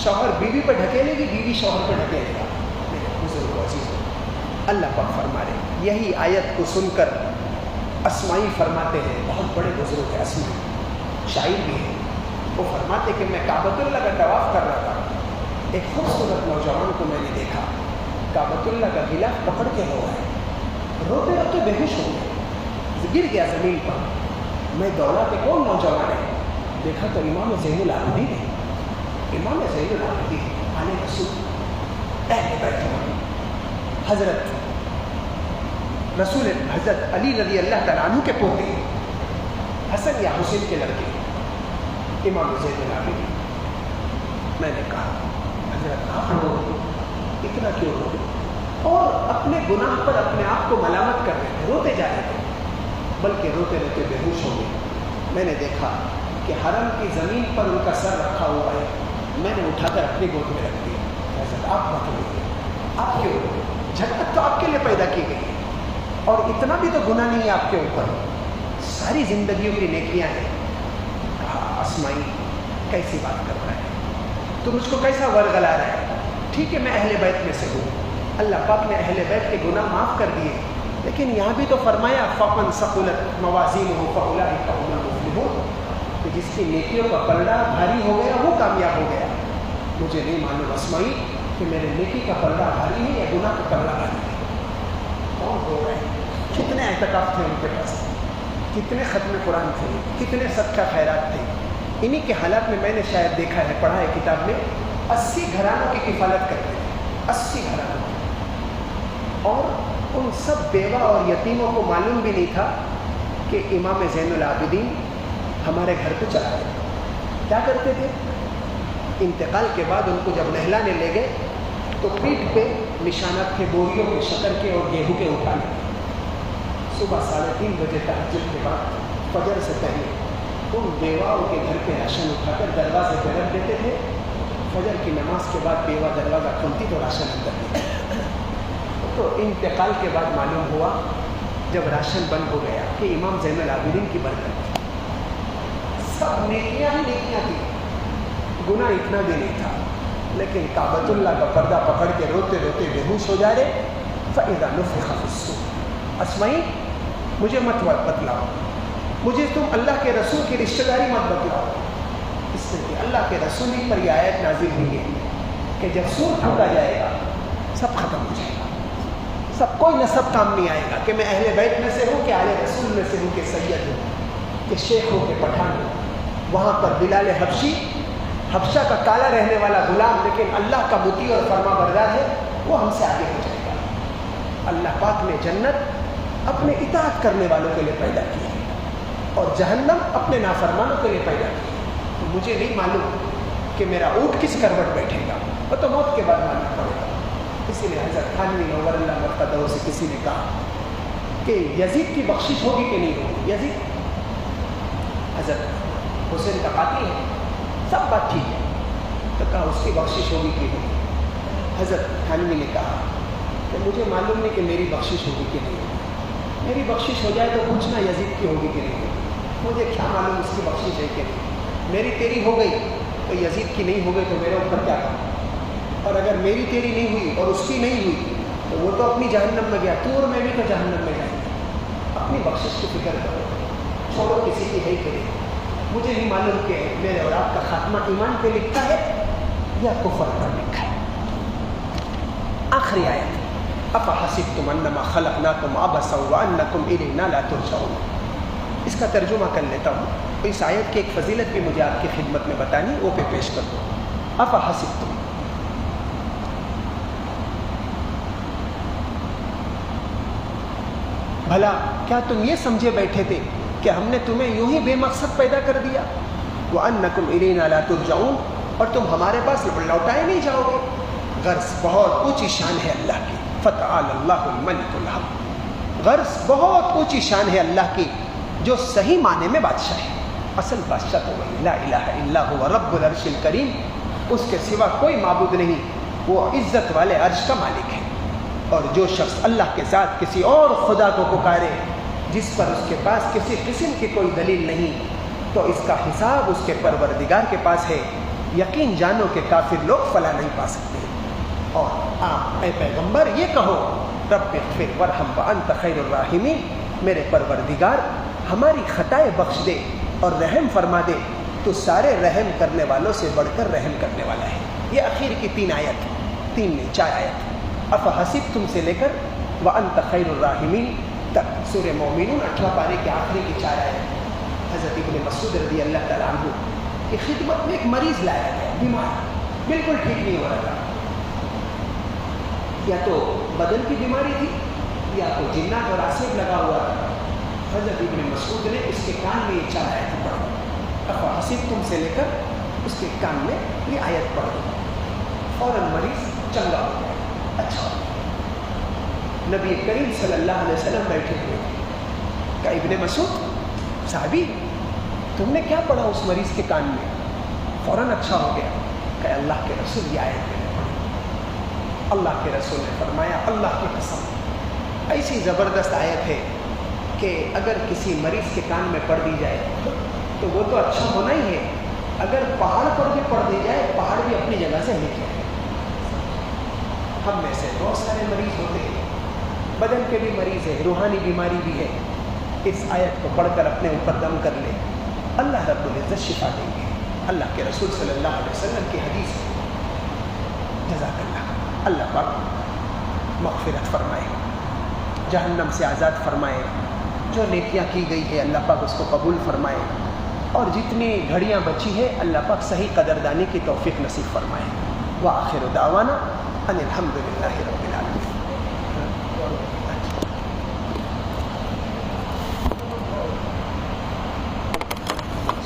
شوہر بیوی پہ ڈھکیلے گی، بیوی شوہر پہ ڈھکیلے گا. میرے بزرگ عزیزوں، اللہ پاک فرما رہے یہی آیت کو سن کر اسماعی فرماتے ہیں، بہت بڑے بزرگ ہیں اسماعی، شاعر بھی ہیں، وہ فرماتے کہ میں کعبۃ اللہ کا طواف کر رہا تھا، ایک خوبصورت نوجوان کو میں نے دیکھا، کعبۃ اللہ کا غلاف پکڑ کے ہوا ہے، روتے روتے بے ہوش ہو گیا، گر گیا زمین پر۔ میں دوڑا کہ کون نوجوان ہے؟ دیکھا تو امام زین العابدین ہے، امام زین العابدین آنے رسول اہل بیت، حضرت رسول حضرت علی رضی اللہ تعالیٰ عنہ کے پوتے حسن یا حسین کے لڑکے امام زین العابدین۔ میں نے کہا حضرت آپ لوگ اتنا کیوں روتے اور اپنے گناہ پر اپنے آپ کو ملامت کر رہے تھے، روتے جا رہے تھے، بلکہ روتے روتے بے ہوش ہو گئے۔ میں نے دیکھا کہ حرم کی زمین پر ان کا سر رکھا ہوا ہے، میں نے اٹھا کر اپنی گود میں رکھ دیا۔ حضرت آپ مت روئیے، آپ کیوں روئے؟ جنت تو آپ کے لیے پیدا کی گئی ہے اور اتنا بھی تو گناہ نہیں ہے آپ کے اوپر، ساری زندگیوں کی نیکیاں ہیں۔ کہا اسماعیل کیسی بات کر رہا ہے تو مجھ کو کیسا ورگلا رہا ہے؟ ٹھیک ہے میں اہل بیت میں سے ہوں، اللہ پاک نے اہل بیت کے گناہ معاف کر دیے، لیکن یہاں بھی تو فرمایا فَمَنْ ثَقُلَتْ مَوَازِينُهُ فَأُولَٰئِكَ هُمُ الْمُفْلِحُونَ، کہ جس کی نیکیوں کا پلڑا بھاری ہو گیا وہ کامیاب ہو گیا۔ مجھے نہیں معلوم اسماعیل کہ میرے نیکی کا پلڑا بھاری ہے یا گناہ کا پلڑا بھاری ہے۔ کون ہو رہے ہیں؟ کتنے اعتکاف تھے ان کے پاس، کتنے ختم قرآن تھے، کتنے صدقہ خیرات تھے۔ انہی کے حالات میں نے شاید دیکھا ہے، پڑھا ہے کتاب میں، 80 گھرانوں کی کفالت کرتے تھے، 80 گھرانوں کی، اور ان سب بیوہ اور یتیموں کو معلوم بھی نہیں تھا کہ امام زین العابدین ہمارے گھر پہ چلا گئے۔ کیا کرتے تھے؟ انتقال کے بعد ان کو جب نہلانے لے گئے تو پیٹھ پہ نشانات تھے بوریوں کے، شکر کے اور گیہوں کے اٹھانے۔ صبح 3:30 بجے تہجد کے بعد فجر سے پہلے ان بیواؤں کے گھر پہ راشن اٹھا کر دروازے پہ رکھ دیتے تھے۔ فجر کی نماز کے بعد بیوہ دروازہ کھولتی تو راشن اندر دیتے۔ تو انتقال کے بعد معلوم ہوا جب راشن بند ہو گیا کہ امام زین العابدین کی برکت تھی، سب نیکیاں ہی نیکیاں تھی، گناہ اتنا بھی نہیں تھا، لیکن کعبۃ اللہ کا پردہ پکڑ کے روتے روتے بے ہوش ہو جا رہے۔ فَإِذَا نُفِخَ فِي الصُّورِ، اسماعیل مجھے مت بتلاؤ، مجھے تم اللہ کے رسول کی رشتہ داری مت بتلاؤ، اس لیے کہ اللہ کے رسول ہی پر یہ آیت نازل ہوئی ہے کہ جب سور پھونکا جائے گا سب ختم ہو جائے گا، سب کوئی نسب کام نہیں آئے گا کہ میں اہل بیت میں سے ہوں کہ آل رسول میں سے ہوں کہ سید ہوں کہ شیخ ہوں کہ پٹھان ہوں۔ وہاں پر بلال حبشی، حبشہ کا کالا رہنے والا غلام لیکن اللہ کا مطیع اور فرما بردار ہے، وہ ہم سے آگے ہو جائے گا۔ اللہ پاک نے جنت اپنے اطاعت کرنے والوں کے لیے پیدا کی ہے اور جہنم اپنے نافرمانوں کے لیے پیدا کی ہے۔ تو مجھے نہیں معلوم کہ میرا اونٹ کس کروٹ بیٹھے گا، وہ تو موت کے بعد معلوم پڑے گا۔ اسی لیے حضرت تھانوی نور اللہ مرتضی سے کسی نے کہا کہ یزید کی بخشش ہوگی کہ نہیں ہوگی؟ یزید حضرت حسین کا قاتل ہے، سب بات ٹھیک ہے، تو کہا اس کی بخشش ہوگی کہ نہیں؟ حضرت تھانوی نے کہا کہ مجھے معلوم نہیں کہ میری بخشش ہوگی کہ نہیں ہوگی، میری بخشش ہو جائے تو پوچھنا یزید کی ہوگی کہ نہیں ہوگی، مجھے کیا معلوم اس کی بخشش ہے کہ نہیں، میری تیری ہو گئی تو یزید کی نہیں ہو گئی تو میرے اوپر کیا کام، اور اگر میری تیری نہیں ہوئی اور اس کی نہیں ہوئی تو وہ تو اپنی جہنم میں گیا، تو اور میں بھی تو جہنم میں جائیں گے۔ اپنی بخشش کی فکر کرو، چھوڑو کسی کی ہے کرے۔ مجھے نہیں معلوم کہ میرے اور آپ کا خاتمہ ایمان پہ لکھا ہے یا کفر پر لکھا ہے۔ آخری آیت، افحسبتم انما خلقناکم عبثا وانکم الینا لا ترجعون، اس کا ترجمہ کر لیتا ہوں۔ اس آیت کی ایک فضیلت بھی مجھے آپ کی خدمت میں بتانی، وہ پہ پیش کر دو۔ افحسبتم، بھلا کیا تم یہ سمجھے بیٹھے تھے کہ ہم نے تمہیں یوں ہی بے مقصد پیدا کر دیا؟ وَأَنَّكُمْ إِلَيْنَا لَا تُرْجَعُونَ، اور تم ہمارے پاس لوٹائے نہیں جاؤ گے۔ غرض بہت اونچی شان ہے اللہ کی، فَتَعَالَى اللَّهُ الْمَلِكُ الْحَقُّ، غرض بہت اونچی شان ہے اللہ کی جو صحیح معنی میں بادشاہ ہے۔ اصل بادشاہ تو وہی، لا الہ الا هو رب العرش الکریم، اس کے سوا کوئی معبود نہیں، وہ عزت والے عرش کا مالک ہے۔ اور جو شخص اللہ کے ساتھ کسی اور خدا کو پکارے جس پر اس کے پاس کسی قسم کی کوئی دلیل نہیں، تو اس کا حساب اس کے پروردگار کے پاس ہے۔ یقین جانو کہ کافر لوگ فلاح نہیں پا سکتے۔ اور آپ اے پیغمبر یہ کہو، رب اغفر ورحم وانت خیر الراحمین، میرے پروردگار ہماری خطائیں بخش دے اور رحم فرما دے، تو سارے رحم کرنے والوں سے بڑھ کر رحم کرنے والا ہے. یہ آخر کی 3 آیت، 3 نہیں 4 آیت، افحسبتم سے لے کر وانت خیر الراحمین تک سورہ مومنون 18 پارے کے آخری کی 4 آیت. حضرت ابن مسعود رضی اللہ تعالیٰ عنہ کی خدمت میں ایک مریض لایا گیا، بیمار، بالکل ٹھیک نہیں ہو رہا تھا. یا تو بدن کی بیماری تھی یا تو جنات اور آسیب لگا ہوا تھا. حضرت ابن مسعود نے اس کے کان میں یہ 4 آیت پڑھی. افحسبتم سے لے کر اس کے کان میں یہ آیت پڑھ دی. فوراً مریض چنگا ہو گیا، اچھا ہو گیا. نبی کریم صلی اللہ علیہ وسلم بیٹھے ہوئے تھے. کہا ابن مسعود صحابی تم نے کیا پڑھا اس مریض کے کان میں؟ فوراً اچھا ہو گیا. کہ اللہ کے رسول یہ آیت میں نے پڑھی. اللہ کے رسول نے فرمایا اللہ کی قسم ایسی زبردست آیت ہے کہ اگر کسی مریض کے کان میں پڑھ دی جائے تو وہ تو اچھا ہونا ہی ہے، اگر پہاڑ پر بھی پڑھ دی جائے پہاڑ بھی اپنی جگہ سے ہل جائے. ہم میں سے بہت سارے مریض ہوتے ہیں، بدن کے بھی مریض ہیں، روحانی بیماری بھی ہے. اس آیت کو پڑھ کر اپنے اوپر دم کر لے، اللہ رب العزت شفا دیں گے. اللہ کے رسول صلی اللہ علیہ وسلم کی حدیث ہے. جزاک اللہ. اللہ پاک مغفرت فرمائے، جہنم سے آزاد فرمائے. جو نیکیاں کی گئی ہے اللہ پاک اس کو قبول فرمائے، اور جتنی گھڑیاں بچی ہے اللہ پاک صحیح قدردانی کی توفیق نصیب فرمائے. وآخر دعوانا ان الحمد للہ رب العالمین.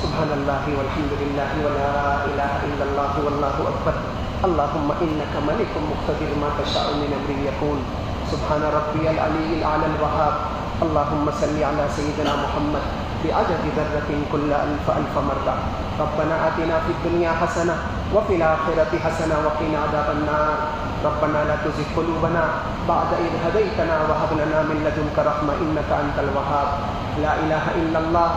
سبحان اللہ والحمد للہ ولا الہ الا اللہ واللہ اکبر. اللہم انک ملک مقتدر ما تشاء من امر یکون. سبحان ربی العلی الاعلی الوہاب. اللہم صلی علی سیدنا محمد بعدد ذرۃ کل الف الف مرہ. ربنا آتنا فی الدنیا حسنہ وفی الآخرۃ حسنہ وقنا عذاب النار. ربنا لا تزغ قلوبنا بعد إذ هديتنا وهب لنا من لدنك رحمة إنك أنت الوهاب. لا إله إلا الله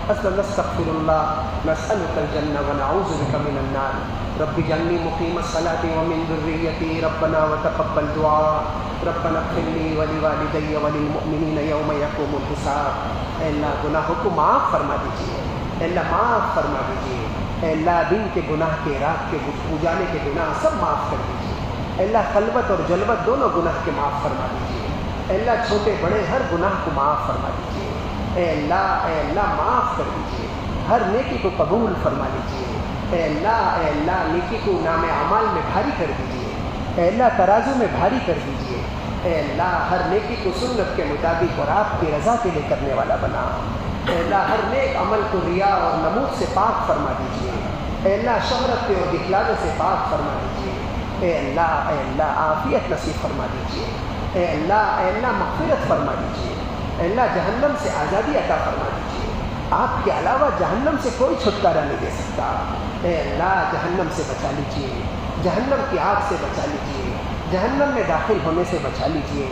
نستغفر الله نسألك الجنة ونعوذ بك من النار. رب اجعلني مقيم الصلاة ومن ذريتي ربنا وتقبل دعاء. ربنا اغفر لي ولوالدي وللمؤمنين يوم يقوم الحساب. اے اللہ گناہوں کو معاف فرما دیجیے، اے اللہ معاف فرما دیجیے. اے اللہ دن کے گناہ کے، رات کے اجالے کے گناہ سب معاف کر دیجیے. اے اللہ خلوت اور جلوت دونوں گناہ کے معاف فرما دیجیے. اے اللہ چھوٹے بڑے ہر گناہ کو معاف فرما دیجیے. اے اللہ معاف کر دیجیے. ہر نیکی کو قبول فرما لیجیے. اے اللہ نیکی کو نام اعمال میں بھاری کر دیجیے. اے اللہ ترازو میں بھاری کر دیجیے. اے اللہ ہر نیکی کو سنت کے مطابق اور آپ کی رضا کے لیے کرنے والا بنا. اے اللہ ہر نیک عمل کو ریا اور نمود سے پاک فرما دیجیے. اے اللہ شہرت پہ اور دکھلاوے سے پاک فرما دیجیے. اے اللہ عافیت نصیب فرما دیجیے. اے اللہ مغفرت فرما دیجیے. اے اللہ جہنم سے آزادی عطا فرما دیجیے. آپ کے علاوہ جہنم سے کوئی چھٹکارا نہیں دے سکتا. اے اللہ جہنم سے بچا لیجیے، جہنم کی آگ سے بچا لیجیے، جہنم میں داخل ہونے سے بچا لیجیے.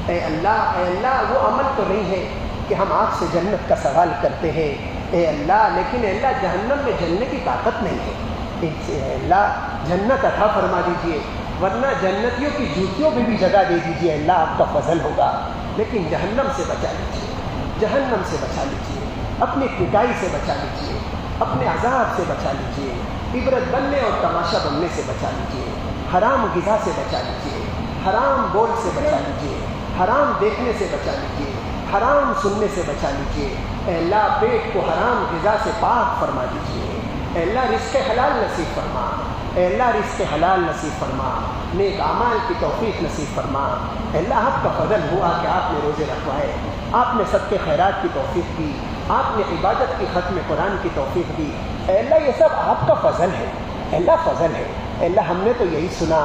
اے اللہ وہ عمل تو نہیں ہے کہ ہم آپ سے جنت کا سوال کرتے ہیں اے اللہ، لیکن اے اللہ جہنم میں جلنے کی طاقت نہیں ہے. اے اللہ جنت عطا فرما دیجیے، ورنہ جنتیوں کی جوتیوں پہ بھی جگہ دے دیجیے. اللہ آپ کا فضل ہوگا. لیکن جہنم سے بچا لیجیے، جہنم سے بچا لیجیے، اپنی پٹائی سے بچا لیجیے، اپنے عذاب سے بچا لیجیے، عبرت بننے اور تماشا بننے سے بچا لیجیے، حرام غذا سے بچا لیجیے، حرام بول سے بچا لیجیے، حرام دیکھنے سے بچا لیجیے، حرام سننے سے بچا لیجیے. اے اللہ پیٹ کو حرام غذا سے پاک فرما دیجیے. اے اللہ رزق حلال نصیب فرما. اے اللہ رزق حلال نصیب فرما. نیک اعمال کی توفیق نصیب فرما. اے اللہ آپ کا فضل ہوا کہ آپ نے روزے رکھوائے، آپ نے صدقے خیرات کی توفیق دی، آپ نے عبادت کی ختم قرآن کی توفیق دی. اے اللہ یہ سب آپ کا فضل ہے. اے اللہ فضل ہے. اے اللہ ہم نے تو یہی سنا،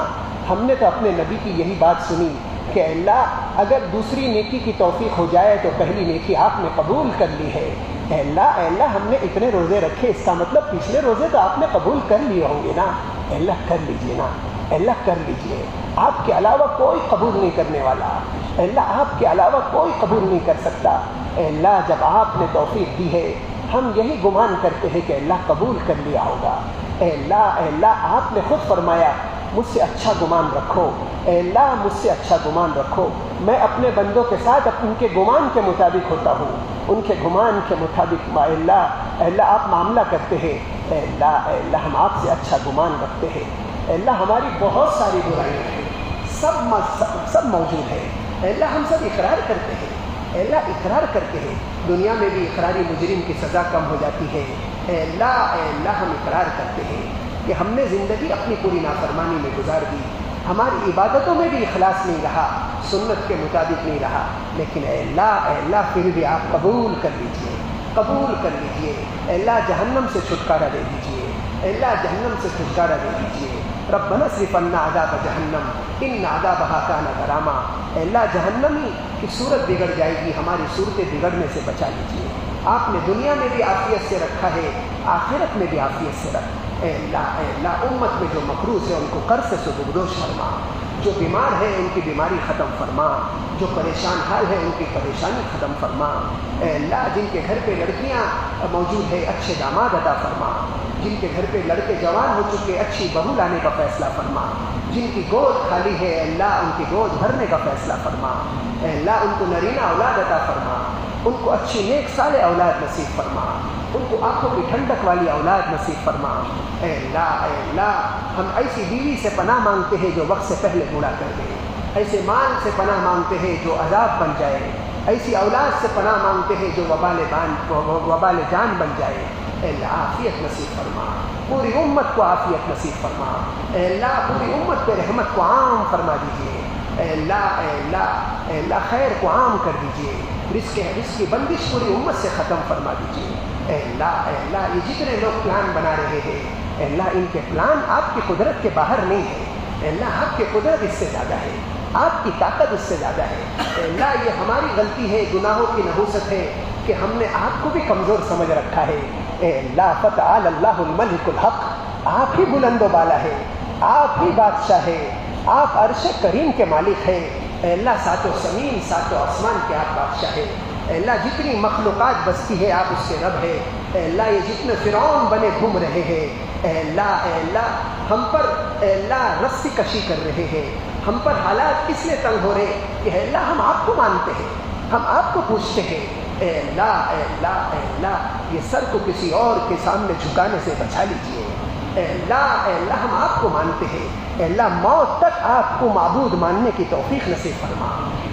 ہم نے تو اپنے نبی کی یہی بات سنی کہ اے اللہ اگر دوسری نیکی کی توفیق ہو جائے تو پہلی نیکی آپ نے قبول کر لی ہے. اے اللہ ہم نے اتنے روزے رکھے، اس کا مطلب پچھلے روزے تو آپ نے قبول کر لیے ہوں گے نا. اے اللہ کر لیجیے نا. اے اللہ کر لیجیے. آپ کے علاوہ کوئی قبول نہیں کرنے والا. اے اللہ آپ کے علاوہ کوئی قبول نہیں کر سکتا. اے اللہ جب آپ نے توفیق دی ہے ہم یہی گمان کرتے ہیں کہ اللہ قبول کر لیا ہوگا. اے اللہ آپ نے خود فرمایا مجھ سے اچھا گمان رکھو، اے اللہ مجھ سے اچھا گمان رکھو، میں اپنے بندوں کے ساتھ ان کے گمان کے مطابق ہوتا ہوں، ان کے گمان کے مطابق اے اللہ آپ معاملہ کرتے ہیں، اے اللہ ہم آپ سے اچھا گمان رکھتے ہیں، اے اللہ ہماری بہت ساری برائیاں ہیں، سب موجود ہے، اے اللہ ہم سب اقرار کرتے ہیں، اے اللہ اقرار کرتے ہیں، دنیا میں بھی اقراری مجرم کی سزا کم ہو جاتی ہے، اے اللہ ہم اقرار کرتے ہیں کہ ہم نے زندگی اپنی پوری نافرمانی میں گزار دی، ہماری عبادتوں میں بھی اخلاص نہیں رہا، سنت کے مطابق نہیں رہا، لیکن اے اللہ پھر بھی آپ قبول کر لیجئے، قبول کر لیجئے، اے اللہ جہنم سے چھٹکارا دے دیجئے، اے اللہ جہنم سے چھٹکارا دے دیجئے، ربنا اصرف عنا عذاب جہنم ان عذابها کان غراما، اے اللہ جہنمی کی صورت بگڑ جائے گی، ہماری صورتیں بگڑنے سے بچا لیجئے، آپ نے دنیا میں بھی عافیت سے رکھا ہے، آخرت میں بھی عافیت سے رکھ، اے اللہ امت میں جو مقروض ہے ان کو قرض سے سبکدوش فرما، جو بیمار ہے ان کی بیماری ختم فرما، جو پریشان حال ہے ان کی پریشانی ختم فرما، اے اللہ جن کے گھر پہ لڑکیاں موجود ہے اچھے داماد عطا فرما، جن کے گھر پہ لڑکے جوان ہو چکے اچھی بہو لانے کا فیصلہ فرما، جن کی گود خالی ہے اے اللہ ان کی گود بھرنے کا فیصلہ فرما، اے اللہ ان کو نرینہ اولاد عطا فرما، ان کو اچھی نیک صالح اولاد نصیب فرما، ان کو آنکھوں کی ٹھنڈک والی اولاد نصیب فرما، اے اللہ ہم ایسی بیوی سے پناہ مانگتے ہیں جو وقت سے پہلے بوڑھا کر دے، ایسے مال سے پناہ مانگتے ہیں جو عذاب بن جائے، ایسی اولاد سے پناہ مانگتے ہیں جو وبال جان بن جائے، اے اللہ عافیت نصیب فرما، پوری امت کو عافیت نصیب فرما، اے اللہ پوری امت پہ رحمت کو عام فرما دیجیے، اے اللہ خیر کو عام کر دیجیے، رزق کی بندش پوری امت سے ختم فرما دیجیے، اے اللہ یہ جتنے لوگ پلان بنا رہے ہیں اے اللہ ان کے پلان آپ کی قدرت کے باہر نہیں ہے، اے اللہ آپ کی قدرت اس سے زیادہ ہے، آپ کی طاقت اس سے زیادہ ہے، اے اللہ یہ ہماری غلطی ہے، گناہوں کی نحوست ہے کہ ہم نے آپ کو بھی کمزور سمجھ رکھا ہے، اے اللہ فتعال اللہ الملک الحق، آپ ہی بلند و بالا ہے، آپ ہی بادشاہ ہے، آپ عرش کریم کے مالک ہیں، اے اللہ ساتوں زمین ساتوں آسمان کے آپ بادشاہ ہیں، اے اللہ جتنی مخلوقات بستی ہے آپ اس کے رب ہے، اے اللہ یہ جتنے فرعون بنے گھوم رہے ہیں اے اللہ ہم پر اے اللہ رسی کشی کر رہے ہیں، ہم پر حالات اس لیے تنگ ہو رہے کہ اے اللہ ہم آپ کو مانتے ہیں، ہم آپ کو پوچھتے ہیں، اے اللہ یہ سر کو کسی اور کے سامنے جھکانے سے بچا لیجیے، اے اللہ ہم آپ کو مانتے ہیں، اے اللہ موت تک آپ کو معبود ماننے کی توفیق نصیب فرما،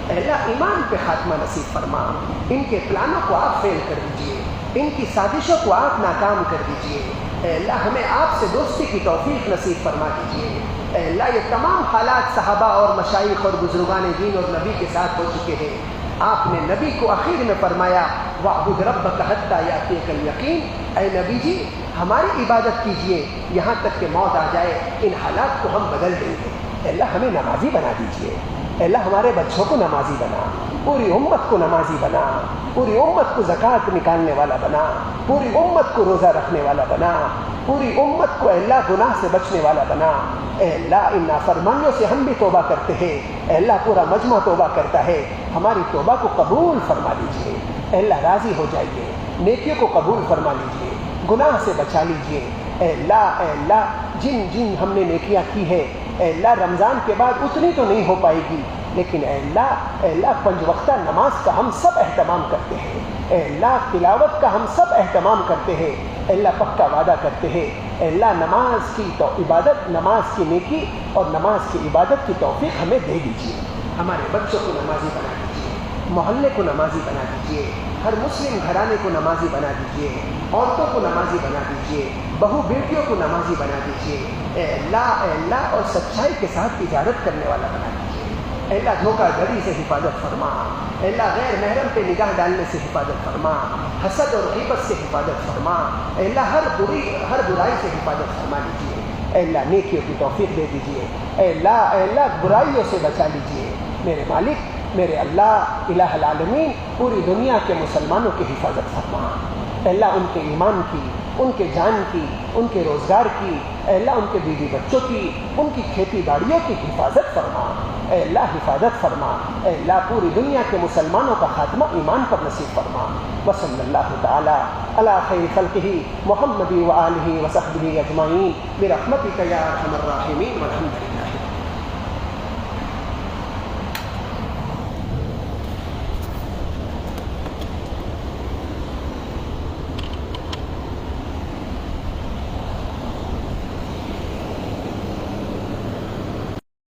اے اللہ ایمان پہ خاتمہ نصیب فرما، ان کے پلانوں کو آپ فیل کر دیجیے، ان کی سازشوں کو آپ ناکام کر دیجیے، اے اللہ ہمیں آپ سے دوستی کی توفیق نصیب فرما دیجیے، اے اللہ یہ تمام حالات صحابہ اور مشائخ اور بزرگان دین اور نبی کے ساتھ ہو چکے ہیں، آپ نے نبی کو آخر میں فرمایا وَاعْبُدْ رَبَّكَ حَتَّىٰ يَأْتِيَكَ الْيَقِينُ، اے نبی جی ہماری عبادت کیجئے یہاں تک کہ موت آ جائے، ان حالات کو ہم بدل دیں گے، اے اللہ ہمیں نمازی بنا دیجئے، اے اللہ ہمارے بچوں کو نمازی بنا، پوری امت کو نمازی بنا، پوری امت کو زکوٰۃ نکالنے والا بنا، پوری امت کو روزہ رکھنے والا بنا، پوری امت کو اے اللہ گناہ سے بچنے والا بنا، اے اللہ ان نافرمانیوں سے ہم بھی توبہ کرتے ہیں، اے اللہ پورا مجمع توبہ کرتا ہے، ہماری توبہ کو قبول فرما لیجئے، اے اللہ راضی ہو جائیے، نیکیوں کو قبول فرما لیجئے، گناہ سے بچا لیجئے، اے اللہ جن ہم نے نیکیاں کی ہے اے اللہ رمضان کے بعد اتنی تو نہیں ہو پائے گی، لیکن اے اللہ 5 وقتہ نماز کا ہم سب اہتمام کرتے ہیں، اے اللہ تلاوت کا ہم سب اہتمام کرتے ہیں، اے اللہ پکا وعدہ کرتے ہیں، اے اللہ نماز کی عبادت، نماز کی نیکی اور نماز کی عبادت کی توفیق ہمیں دے دیجیے، ہمارے بچوں کو نمازی بنا دیجیے، محلے کو نمازی بنا دیجیے، ہر مسلم گھرانے کو نمازی بنا دیجیے، عورتوں کو نمازی بنا دیجیے، بہو بیٹیوں کو نمازی بنا دیجیے، اے اللہ اور سچائی کے ساتھ تجارت کرنے والا بنا دیجیے، اے اللہ دھوکہ دھڑی سے حفاظت فرما، اے اللہ غیر محرم پہ نگاہ ڈالنے سے حفاظت فرما، حسد اور غیبت سے حفاظت فرما، اے اللہ ہر برائی سے حفاظت فرما لیجیے، اے اللہ نیکیوں کی توفیق دے دیجیے، اے اللہ برائیوں سے بچا لیجیے، میرے مالک میرے اللہ الہ العالمین پوری دنیا کے مسلمانوں کی حفاظت فرما، اے اللہ ان کے ایمان کی، ان کے جان کی، ان کے روزگار کی، اے اللہ ان کے بیوی بچوں کی، ان کی کھیتی باڑیوں کی حفاظت فرما، اے اللہ حفاظت فرما، اے اللہ پوری دنیا کے مسلمانوں کا خاتمہ ایمان پر نصیب فرما، وصلی اللہ تعالی علی خیر خلقہ محمد وآلہ وصحبہ اجمعین برحمتک یا ارحم الراحمین والحمد للہ۔